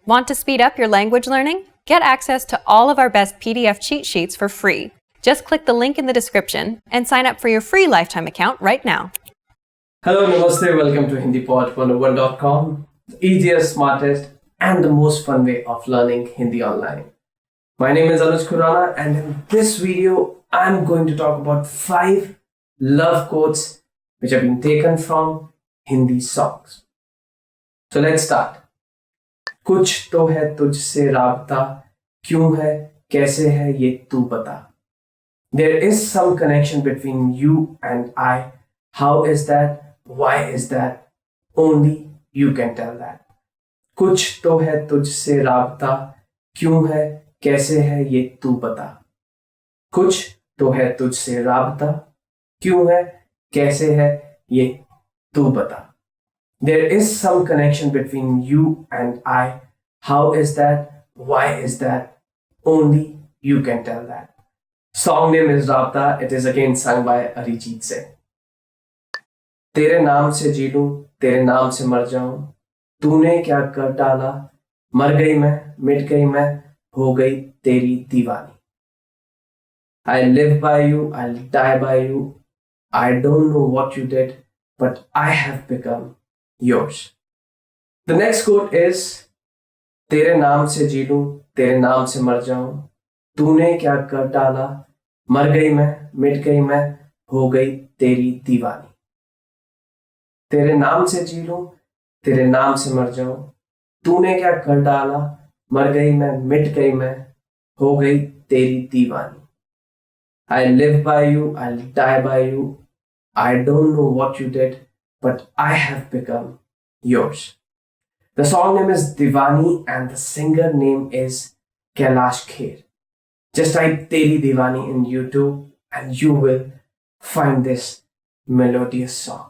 Want to speed up your language learning? Get access to all of our best PDF cheat sheets for free. Just click the link in the description and sign up for your free lifetime account right now. Hello, Namaste, welcome to HindiPod101.com, the easiest, smartest, and the most fun way of learning Hindi online. My name is Anuj Khurana, and in this video, I'm going to talk about 5 love quotes which have been taken from Hindi songs. So let's start. कुछ तो है तुझसे राबता, क्यों है, कैसे है ये तू बता. There is some connection between you and I. How is that? Why is that? Only you can tell that. कुछ तो है तुझसे राबता, क्यों है, कैसे है ये तू बता. कुछ तो है तुझसे राबता, क्यों है, कैसे है ये तू बता. There is some connection between you and I. How is that? Why is that? Only you can tell that. Song name is Rabta. It is again sung by Arijit Singh. तेरे नाम से जी लूं, तेरे नाम से मर जाऊं, तूने क्या कर डाला, मर गई मैं, मिट गई मैं, हो गई तेरी दीवानी. I live by you, I'll die by you. I don't know what you did, but I have become yours. The next quote is, तेरे नाम से जी लूं, तेरे नाम से मर जाऊं, तूने क्या कर डाला, मर गई मैं, मिट गई मैं, हो गई तेरी दीवानी. तेरे नाम से जी लूं, तेरे नाम से मर जाऊं, तूने क्या कर डाला, मर गई मैं, मिट गई मैं, हो गई तेरी दीवानी. I live by you, I'll die by you. I don't know what you did, but I have become yours. The song name is Diwani and the singer name is Kailash Kher. Just type Teri Diwani in YouTube and you will find this melodious song.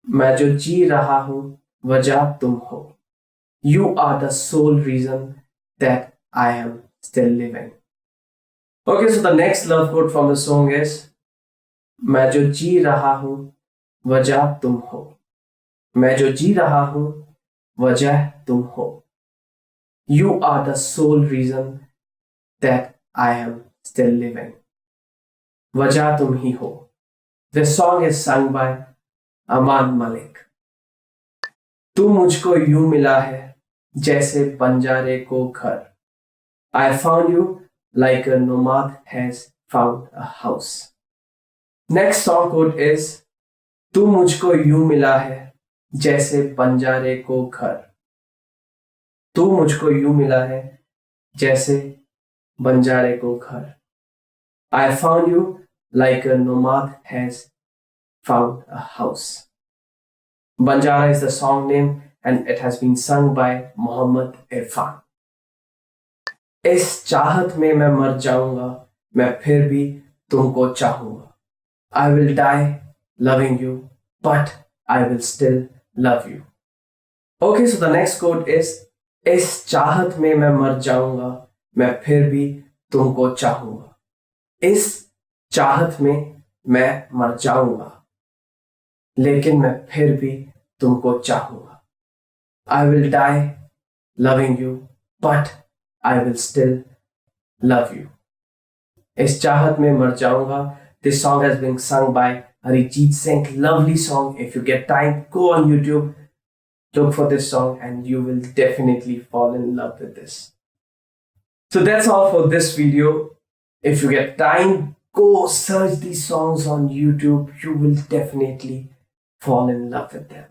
मैं जो जी रहा हूँ वजह तुम हो. You are the sole reason that I am still living. Okay, so the next love quote from the song is, मैं जो जी रहा हूँ वजह तुम हो. मैं जो जी रहा हूँ वजह तुम हो. You are the sole reason that I am still living. वजह तुम ही हो. This song is sung by Aman Malik. तू मुझको यूं मिला है जैसे बंजारे को घर. I found you like a nomad has found a house. Next song quote is, तू मुझको यूं मिला है जैसे बंजारे को घर. तू मुझको यूं मिला है जैसे बंजारे को घर. I found you like a nomad has found a house. Banjara is the song name and it has been sung by Mohammed Irfan. इस चाहत में मैं मर जाऊंगा, मैं फिर भी तुमको चाहूंगा. I will die loving you, but I will still love you. Okay, so the next quote is, इस चाहत में मैं मर जाऊंगा, मैं फिर भी तुमको चाहूंगा. इस चाहत में मैं मर जाऊंगा, लेकिन मैं फिर भी तुमको चाहूंगा. I will die loving you, but I will still love you. इस चाहत में मर जाऊंगा. This song has been sung by Arijit Singh. Lovely song. If you get time, go on YouTube, look for this song, and you will definitely fall in love with this. So that's all for this video. If you get time, go search these songs on YouTube. You will definitely fall in love with them.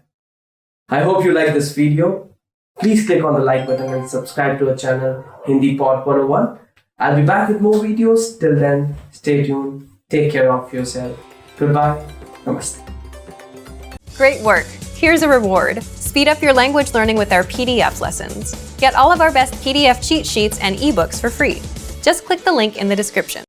I hope you like this video. Please click on the like button and subscribe to our channel, Hindi Pod 101. I'll be back with more videos. Till then, stay tuned. Take care of yourself. Goodbye. Namaste. Great work. Here's a reward. Speed up your language learning with our PDF lessons. Get all of our best PDF cheat sheets and ebooks for free. Just click the link in the description.